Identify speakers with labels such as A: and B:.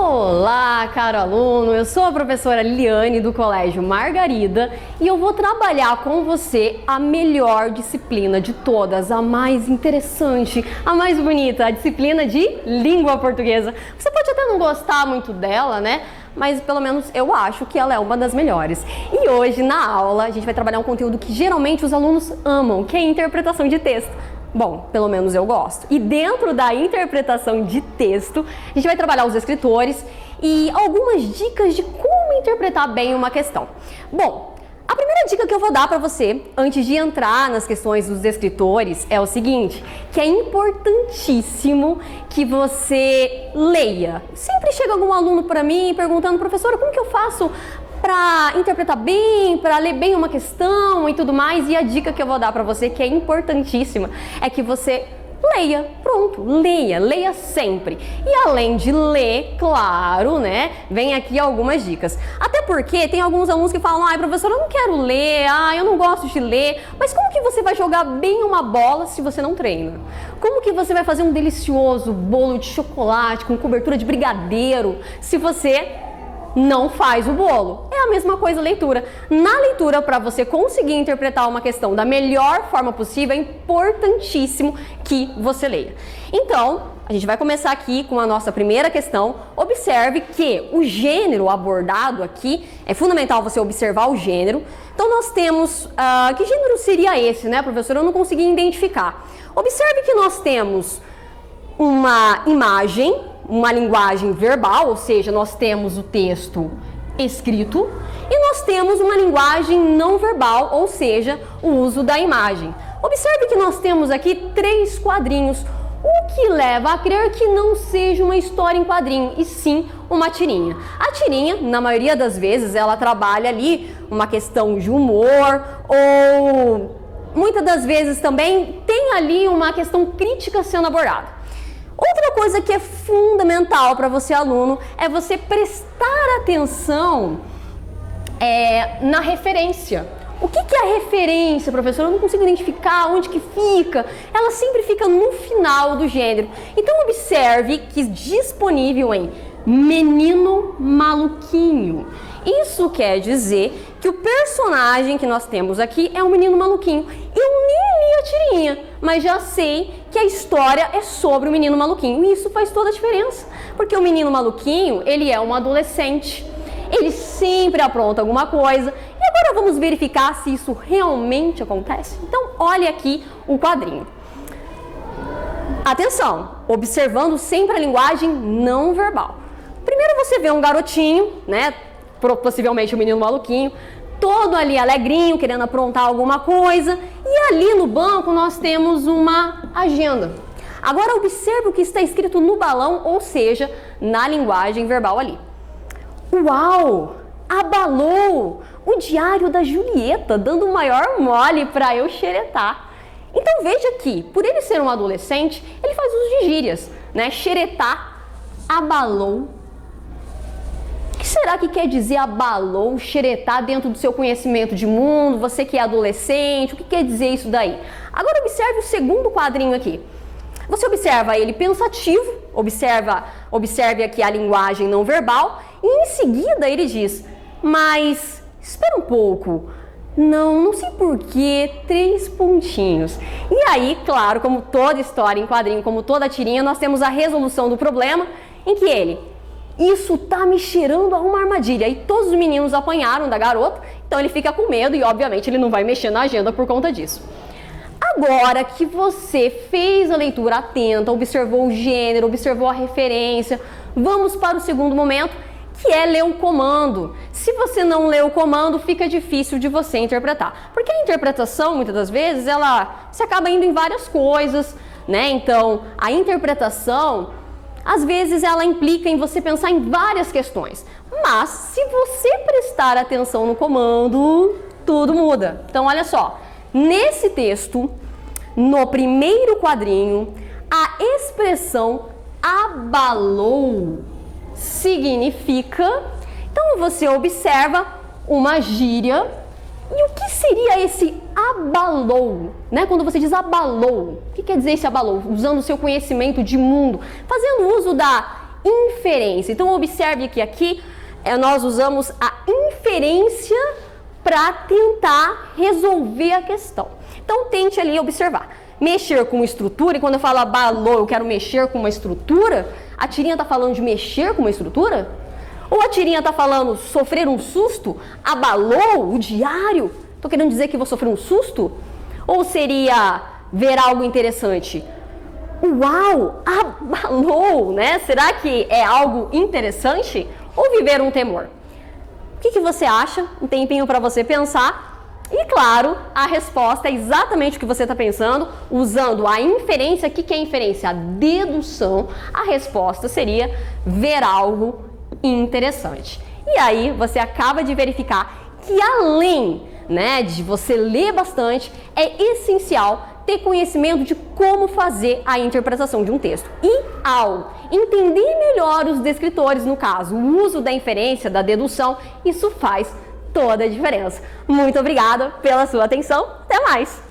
A: Olá, caro aluno! Eu sou a professora Liliane do Colégio Margarida e eu vou trabalhar com você a melhor disciplina de todas, a mais interessante, a mais bonita, a disciplina de língua portuguesa. Você pode até não gostar muito dela, né? Mas pelo menos eu acho que ela é uma das melhores. E hoje, na aula, a gente vai trabalhar um conteúdo que geralmente os alunos amam, que é a interpretação de texto. Bom, pelo menos eu gosto. E dentro da interpretação de texto, a gente vai trabalhar os escritores e algumas dicas de como interpretar bem uma questão. Bom, a primeira dica que eu vou dar para você, antes de entrar nas questões dos escritores, é o seguinte, que é importantíssimo que você leia. Sempre chega algum aluno para mim perguntando, professora, como que eu faço para interpretar bem, para ler bem uma questão e tudo mais, e a dica que eu vou dar para você, que é importantíssima, é que você leia, pronto, leia sempre. E além de ler, claro, né, vem aqui algumas dicas. Até porque tem alguns alunos que falam, ai professora, eu não quero ler, eu não gosto de ler, mas como que você vai jogar bem uma bola se você não treina? Como que você vai fazer um delicioso bolo de chocolate com cobertura de brigadeiro se você não faz o bolo? É a mesma coisa a leitura. Na leitura, para você conseguir interpretar uma questão da melhor forma possível, é importantíssimo que você leia. Então, a gente vai começar aqui com a nossa primeira questão. Observe que o gênero abordado aqui, é fundamental você observar o gênero. Então, nós temos... que gênero seria esse, né, professor? Eu não consegui identificar. Observe que nós temos uma imagem, uma linguagem verbal, ou seja, nós temos o texto escrito, e nós temos uma linguagem não verbal, ou seja, o uso da imagem. Observe que nós temos aqui 3 quadrinhos, o que leva a crer que não seja uma história em quadrinho, e sim uma tirinha. A tirinha, na maioria das vezes, ela trabalha ali uma questão de humor, ou muitas das vezes também tem ali uma questão crítica sendo abordada. Outra coisa que é fundamental para você, aluno, é você prestar atenção na referência. O que é a referência, professor? Eu não consigo identificar onde que fica. Ela sempre fica no final do gênero. Então, observe que disponível em Menino Maluquinho. Isso quer dizer que o personagem que nós temos aqui é um menino maluquinho. Eu nem li a tirinha, mas já sei que a história é sobre o menino maluquinho. E isso faz toda a diferença, porque o menino maluquinho, ele é um adolescente. Ele sempre apronta alguma coisa. E agora vamos verificar se isso realmente acontece? Então, olhe aqui o quadrinho. Atenção, observando sempre a linguagem não verbal. Primeiro você vê um garotinho, né? Possivelmente o menino maluquinho, todo ali alegrinho, querendo aprontar alguma coisa. E ali no banco nós temos uma agenda. Agora observe o que está escrito no balão, ou seja, na linguagem verbal ali. Uau! Abalou! O diário da Julieta, dando o maior mole para eu xeretar. Então veja que, por ele ser um adolescente, ele faz uso de gírias, né? Xeretar, abalou. O que será que quer dizer abalou, xeretar dentro do seu conhecimento de mundo? Você que é adolescente, o que quer dizer isso daí? Agora observe o segundo quadrinho aqui. Você observa ele pensativo, observe aqui a linguagem não verbal e em seguida ele diz, mas espera um pouco, não sei porquê, 3 pontinhos. E aí, claro, como toda história em quadrinho, como toda tirinha, nós temos a resolução do problema em que ele... Isso tá me cheirando a uma armadilha. E todos os meninos apanharam da garota, então ele fica com medo e, obviamente, ele não vai mexer na agenda por conta disso. Agora que você fez a leitura atenta, observou o gênero, observou a referência, vamos para o segundo momento, que é ler o comando. Se você não lê o comando, fica difícil de você interpretar. Porque a interpretação, muitas das vezes, ela se acaba indo em várias coisas, né? Então, a interpretação... Às vezes ela implica em você pensar em várias questões, mas se você prestar atenção no comando, tudo muda. Então olha só, nesse texto, no primeiro quadrinho, a expressão abalou significa... Então você observa uma gíria. E o que seria esse abalou, né? Quando você diz abalou, o que quer dizer esse abalou? Usando o seu conhecimento de mundo, fazendo uso da inferência. Então observe que aqui nós usamos a inferência para tentar resolver a questão. Então tente ali observar. Mexer com uma estrutura, e quando eu falo abalou, eu quero mexer com uma estrutura, a tirinha está falando de mexer com uma estrutura? Ou a tirinha está falando sofrer um susto? Abalou o diário? Estou querendo dizer que vou sofrer um susto? Ou seria ver algo interessante? Uau, abalou, né? Será que é algo interessante? Ou viver um temor? O que você acha? Um tempinho para você pensar. E claro, a resposta é exatamente o que você está pensando, usando a inferência. O que é inferência? A dedução. A resposta seria ver algo interessante. E aí você acaba de verificar que além, né, de você ler bastante, é essencial ter conhecimento de como fazer a interpretação de um texto. E ao entender melhor os descritores, no caso, o uso da inferência, da dedução, isso faz toda a diferença. Muito obrigada pela sua atenção. Até mais!